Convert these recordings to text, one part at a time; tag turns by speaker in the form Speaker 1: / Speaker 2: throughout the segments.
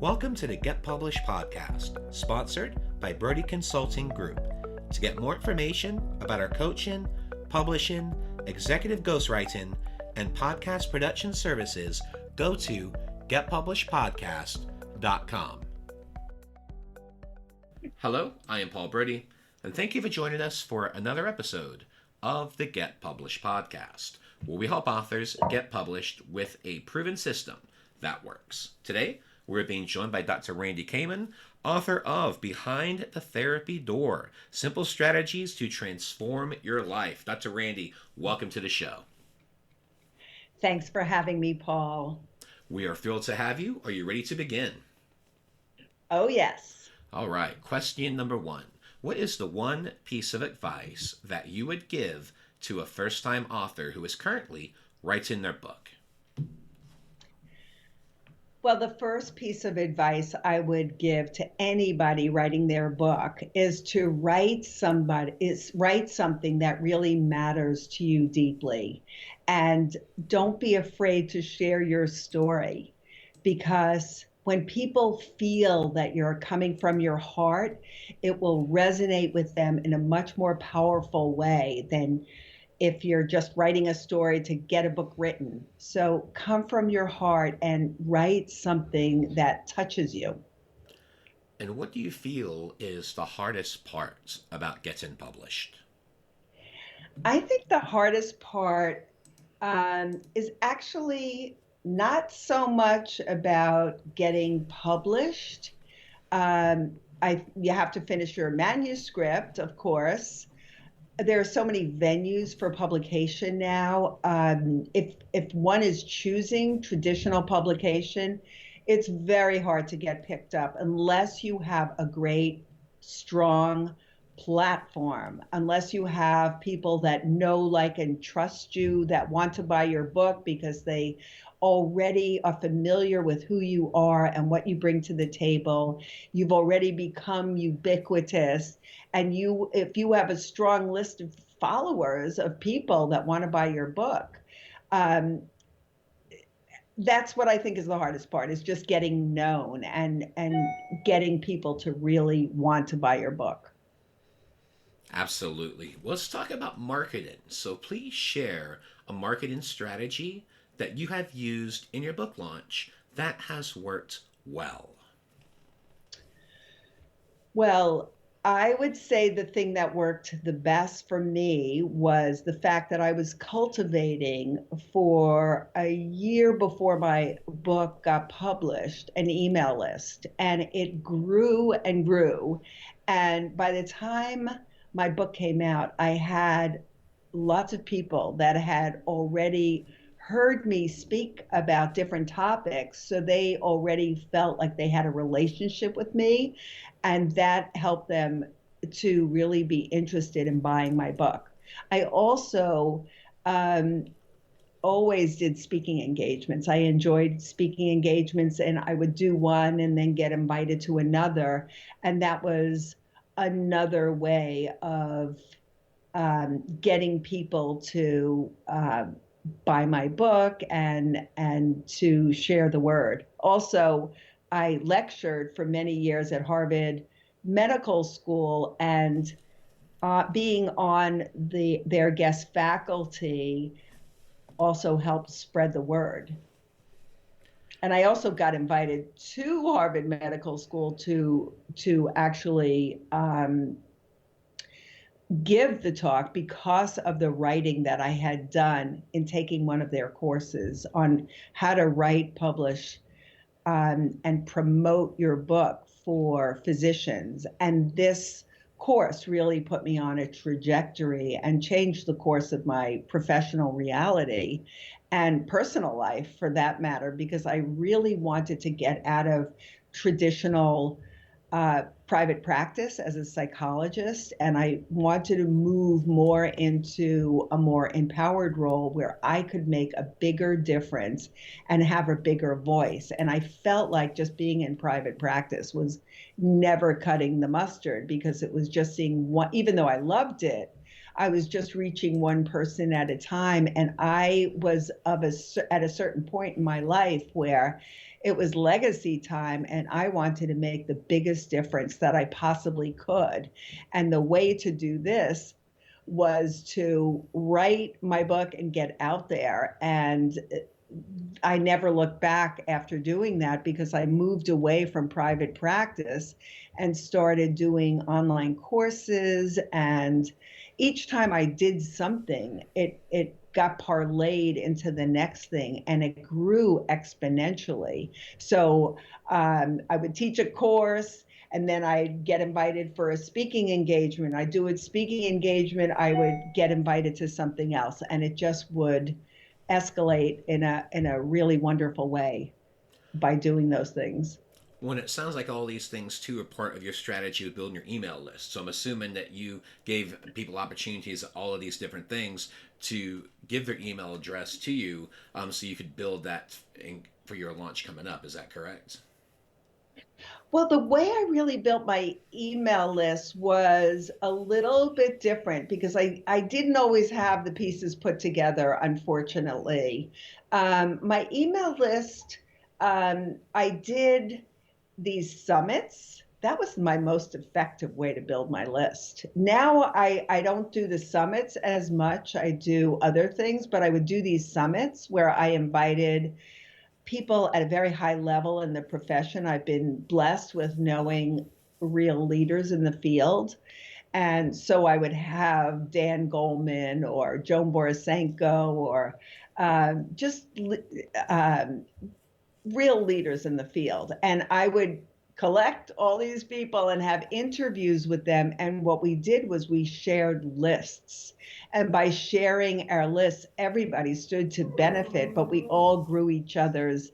Speaker 1: Welcome to the Get Published podcast, sponsored by Brodie Consulting Group. To get more information about our coaching, publishing, executive ghostwriting, and podcast production services, go to getpublishedpodcast.com. Hello, I am Paul Brodie, and thank you for joining us for another episode of the Get Published podcast, where we help authors get published with a proven system that works. Today, we're being joined by Dr. Randy Kamen, author of Behind the Therapy Door, Simple Strategies to Transform Your Life. Dr. Randy, welcome to the show.
Speaker 2: Thanks for having me, Paul.
Speaker 1: We are thrilled to have you. Are you ready to begin?
Speaker 2: Oh, yes.
Speaker 1: All right. Question number one. What is the one piece of advice that you would give to a first-time author who is currently writing their book?
Speaker 2: Well, the first piece of advice I would give to anybody writing their book is to write something that really matters to you deeply. And don't be afraid to share your story, because when people feel that you're coming from your heart, it will resonate with them in a much more powerful way than if you're just writing a story to get a book written. So come from your heart and write something that touches you.
Speaker 1: And what do you feel is the hardest part about getting published?
Speaker 2: I think the hardest part is actually not so much about getting published. You have to finish your manuscript, of course. There are so many venues for publication now. If one is choosing traditional publication, it's very hard to get picked up unless you have a great, strong platform, unless you have people that know, like, and trust you, that want to buy your book because they already are familiar with who you are and what you bring to the table. You've already become ubiquitous. And if you have a strong list of followers, of people that want to buy your book, that's what I think is the hardest part, is just getting known and getting people to really want to buy your book.
Speaker 1: Absolutely. Let's talk about marketing. So please share a marketing strategy that you have used in your book launch that has worked well.
Speaker 2: Well, I would say the thing that worked the best for me was the fact that I was cultivating, for a year before my book got published, an email list, and it grew and grew. And by the time my book came out, I had lots of people that had already heard me speak about different topics, so they already felt like they had a relationship with me, and that helped them to really be interested in buying my book. I also always did speaking engagements. I enjoyed speaking engagements, and I would do one and then get invited to another, and that was another way of getting people to buy my book and to share the word. Also, I lectured for many years at Harvard Medical School, and being on their guest faculty also helped spread the word. And I also got invited to Harvard Medical School to actually give the talk because of the writing that I had done in taking one of their courses on how to write, publish, and promote your book for physicians. And this course really put me on a trajectory and changed the course of my professional reality and personal life, for that matter, because I really wanted to get out of traditional private practice as a psychologist, and I wanted to move more into a more empowered role where I could make a bigger difference and have a bigger voice. And I felt like just being in private practice was never cutting the mustard, because it was just seeing one, even though I loved it, I was just reaching one person at a time. And I was at a certain point in my life where it was legacy time, and I wanted to make the biggest difference that I possibly could. And the way to do this was to write my book and get out there. And I never looked back after doing that, because I moved away from private practice and started doing online courses. And each time I did something, it got parlayed into the next thing, and it grew exponentially. So I would teach a course, and then I'd get invited for a speaking engagement. I do a speaking engagement, I would get invited to something else, and it just would escalate in a really wonderful way by doing those things.
Speaker 1: When it sounds like all these things too are part of your strategy with building your email list. So I'm assuming that you gave people opportunities at all of these different things to give their email address to you, so you could build that for your launch coming up. Is that correct?
Speaker 2: Well, the way I really built my email list was a little bit different, because I didn't always have the pieces put together, unfortunately. My email list, I did these summits. That was my most effective way to build my list. Now I don't do the summits as much. I do other things, but I would do these summits where I invited people at a very high level in the profession. I've been blessed with knowing real leaders in the field. And so I would have Dan Goleman or Joan Borisenko, or just real leaders in the field. And I would collect all these people and have interviews with them. And what we did was we shared lists. And by sharing our lists, everybody stood to benefit, but we all grew each other's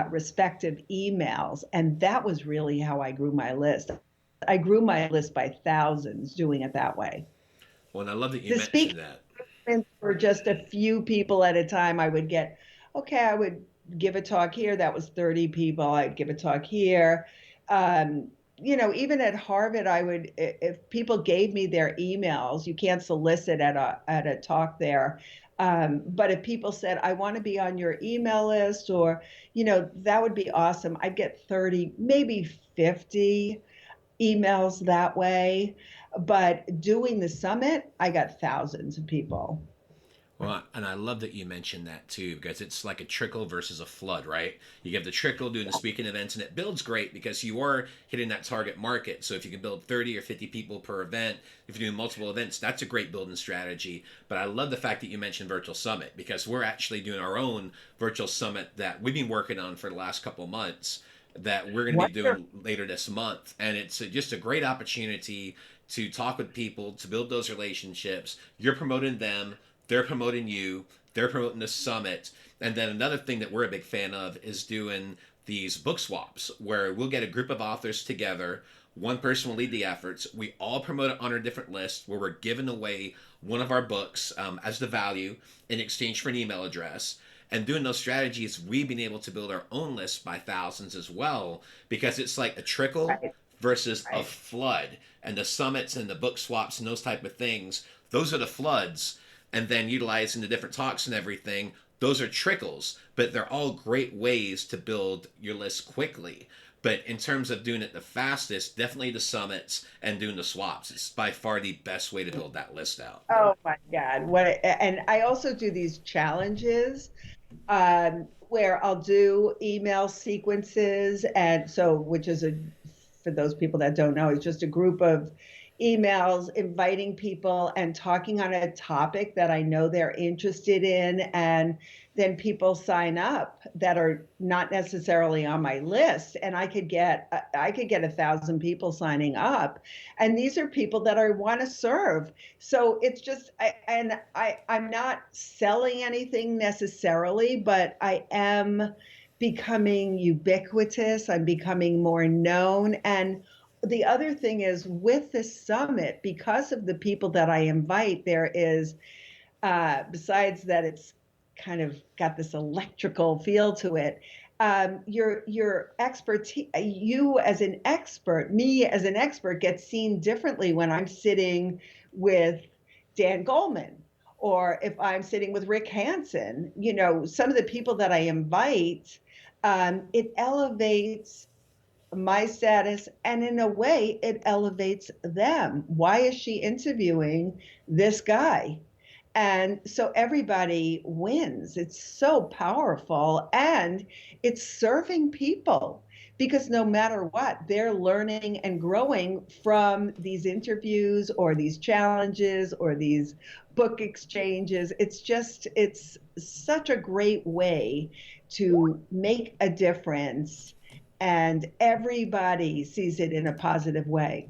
Speaker 2: respective emails. And that was really how I grew my list. I grew my list by thousands doing it that way.
Speaker 1: Well, and I love that you
Speaker 2: The speaking
Speaker 1: mentioned that.
Speaker 2: for just a few people at a time, I would get, okay, I would give a talk here. That was 30 people. I'd give a talk here. Um, even at Harvard, I would, if people gave me their emails, you can't solicit at a talk there. But if people said, I want to be on your email list, or, that would be awesome. I'd get 30, maybe 50 emails that way. But doing the summit, I got thousands of people.
Speaker 1: Well, and I love that you mentioned that too, because it's like a trickle versus a flood, right? You have the trickle doing the speaking events, and it builds great because you are hitting that target market. So if you can build 30 or 50 people per event, if you're doing multiple events, that's a great building strategy. But I love the fact that you mentioned virtual summit, because we're actually doing our own virtual summit that we've been working on for the last couple of months, that we're going to be
Speaker 2: Wonderful.
Speaker 1: doing later this month. And it's just a great opportunity to talk with people, to build those relationships. You're promoting them, they're promoting you, they're promoting the summit. And then another thing that we're a big fan of is doing these book swaps, where we'll get a group of authors together. One person will lead the efforts. We all promote it on our different lists, where we're giving away one of our books as the value in exchange for an email address. And doing those strategies, we've been able to build our own list by thousands as well, because it's like a trickle
Speaker 2: Right,
Speaker 1: versus a
Speaker 2: right.
Speaker 1: flood. And the summits and the book swaps and those type of things, those are the floods. And then utilizing the different talks and everything, those are trickles. But they're all great ways to build your list quickly. But in terms of doing it the fastest, definitely the summits and doing the swaps. It's by far the best way to build that list out.
Speaker 2: Oh my God. And I also do these challenges where I'll do email sequences. And so, which is for those people that don't know, it's just a group of emails inviting people and talking on a topic that I know they're interested in. And then people sign up that are not necessarily on my list. And I could get 1,000 people signing up. And these are people that I want to serve. So it's just, I'm not selling anything necessarily, but I am becoming ubiquitous. I'm becoming more known. And the other thing is, with this summit, because of the people that I invite, there is, besides that it's kind of got this electrical feel to it, your expertise, you as an expert, me as an expert, gets seen differently when I'm sitting with Dan Goleman, or if I'm sitting with Rick Hansen, some of the people that I invite, it elevates my status, and in a way it elevates them. Why is she interviewing this guy? And so everybody wins. It's so powerful, and it's serving people, because no matter what, they're learning and growing from these interviews or these challenges or these book exchanges. It's such a great way to make a difference, and everybody sees it in a positive way.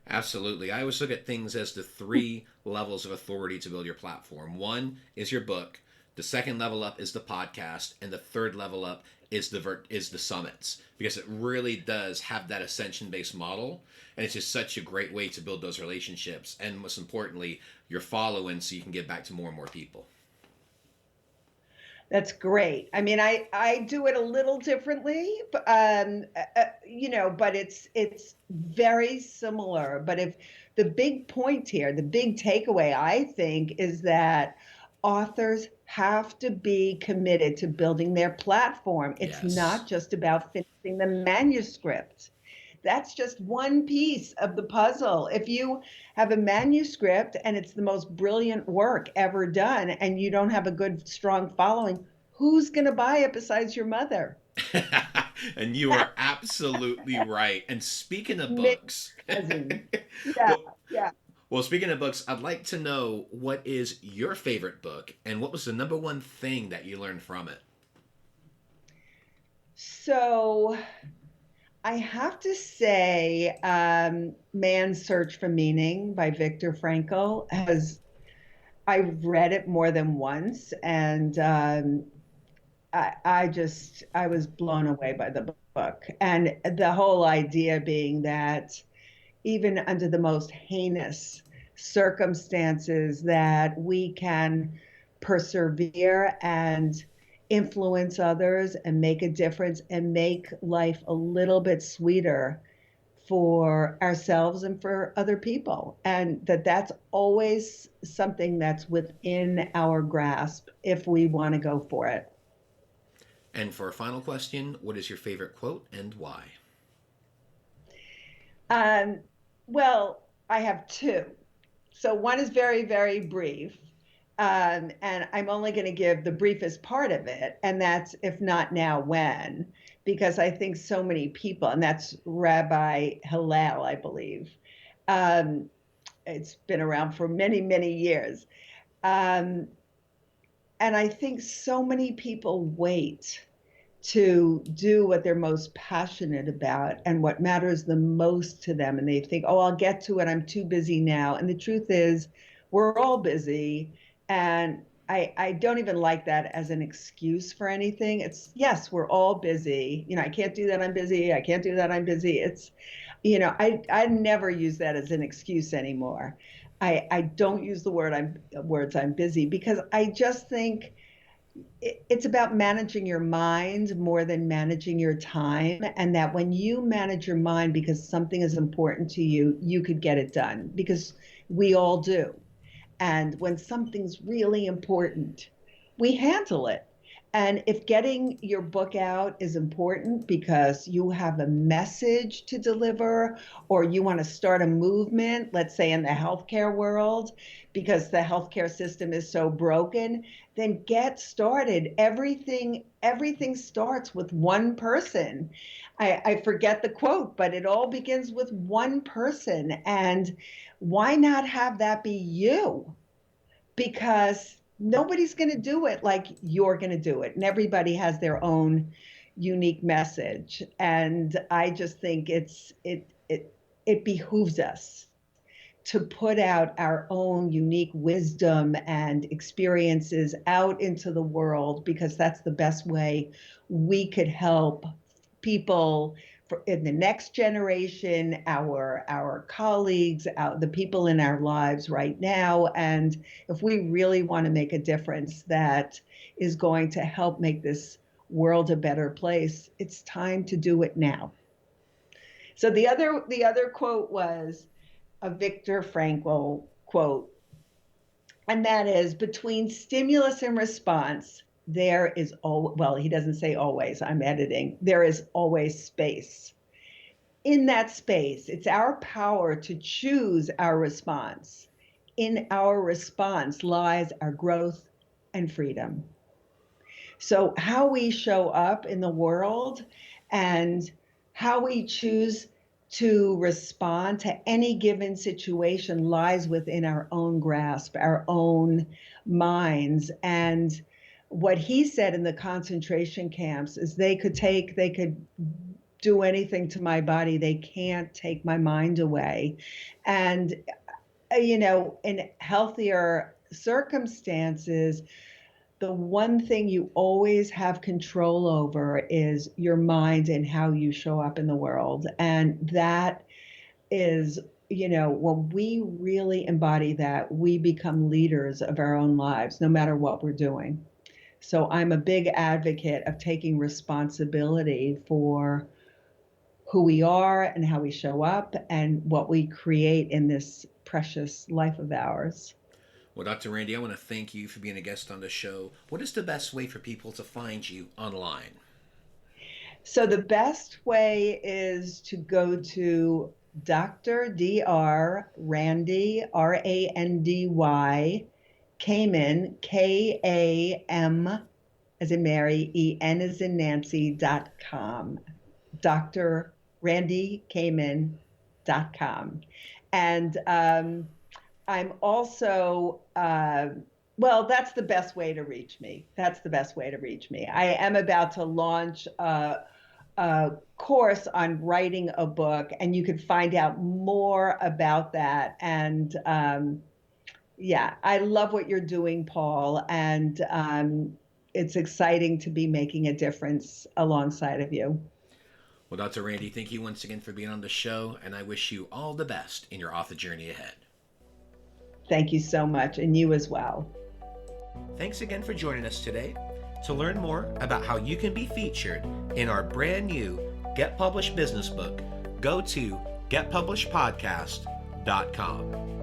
Speaker 1: Absolutely. I always look at things as the three levels of authority to build your platform. One is your book. The second level up is the podcast, and the third level up is the summits, because it really does have that ascension based model, and it's just such a great way to build those relationships, and most importantly, your following, so you can get back to more and more people.
Speaker 2: That's great. I mean, I do it a little differently, but but it's very similar. But if the big point here, the big takeaway, I think, is that authors have to be committed to building their platform. It's
Speaker 1: Yes.
Speaker 2: not just about finishing the manuscript. That's just one piece of the puzzle. If you have a manuscript and it's the most brilliant work ever done, and you don't have a good, strong following, who's going to buy it besides your mother?
Speaker 1: And you are absolutely right. And speaking of
Speaker 2: Maybe
Speaker 1: books,
Speaker 2: cousin. Yeah,
Speaker 1: well,
Speaker 2: yeah.
Speaker 1: well, speaking of books, I'd like to know, what is your favorite book, and what was the number one thing that you learned from it?
Speaker 2: So I have to say, Man's Search for Meaning by Viktor Frankl has, I've read it more than once, and I was blown away by the book. And the whole idea being that even under the most heinous circumstances, that we can persevere and influence others and make a difference and make life a little bit sweeter for ourselves and for other people, and that's always something that's within our grasp if we want to go for it.
Speaker 1: And for a final question, what is your favorite quote and why?
Speaker 2: Um, well, I have two. So one is very, very brief. And I'm only going to give the briefest part of it, and that's "If not now, when?" Because I think so many people, and that's Rabbi Hillel, I believe. Um, it's been around for many, many years. Um, and I think so many people wait to do what they're most passionate about and what matters the most to them. And they think, oh, I'll get to it. I'm too busy now. And the truth is, we're all busy. And I don't even like that as an excuse for anything. It's, yes, we're all busy. I can't do that. I'm busy. I can't do that. I'm busy. I never use that as an excuse anymore. I don't use the words "I'm busy," because I just think it's about managing your mind more than managing your time. And that when you manage your mind because something is important to you, you could get it done, because we all do. And when something's really important, we handle it. And if getting your book out is important because you have a message to deliver, or you want to start a movement, let's say in the healthcare world, because the healthcare system is so broken, then get started. Everything starts with one person. I forget the quote, but it all begins with one person. And why not have that be you? Because nobody's going to do it like you're going to do it. And everybody has their own unique message. And I just think it behooves us to put out our own unique wisdom and experiences out into the world, because that's the best way we could help people in the next generation, our colleagues, the people in our lives right now. And if we really want to make a difference that is going to help make this world a better place, it's time to do it now. So the other quote was a Viktor Frankl quote, And that is between stimulus and response, there is, well, he doesn't say always, I'm editing, there is always space. In that space, it's our power to choose our response. In our response lies our growth and freedom. So, how we show up in the world and how we choose to respond to any given situation lies within our own grasp, our own minds. And what he said in the concentration camps is they could do anything to my body. They can't take my mind away. And, in healthier circumstances, the one thing you always have control over is your mind and how you show up in the world. And that is, when we really embody that, we become leaders of our own lives, no matter what we're doing. So I'm a big advocate of taking responsibility for who we are and how we show up and what we create in this precious life of ours.
Speaker 1: Well, Dr. Randy, I want to thank you for being a guest on the show. What is the best way for people to find you online?
Speaker 2: So the best way is to go to Dr. Randy, Randy, Kamen, Kam, as in Mary, En as in Nancy.com. drrandykamen.com. And I'm also, that's the best way to reach me. That's the best way to reach me. I am about to launch a course on writing a book, and you can find out more about that. And I love what you're doing, Paul. And it's exciting to be making a difference alongside of you.
Speaker 1: Well, Dr. Randy, thank you once again for being on the show, and I wish you all the best in your author journey ahead.
Speaker 2: Thank you so much, and you as well.
Speaker 1: Thanks again for joining us today. To learn more about how you can be featured in our brand new Get Published business book, go to getpublishedpodcast.com.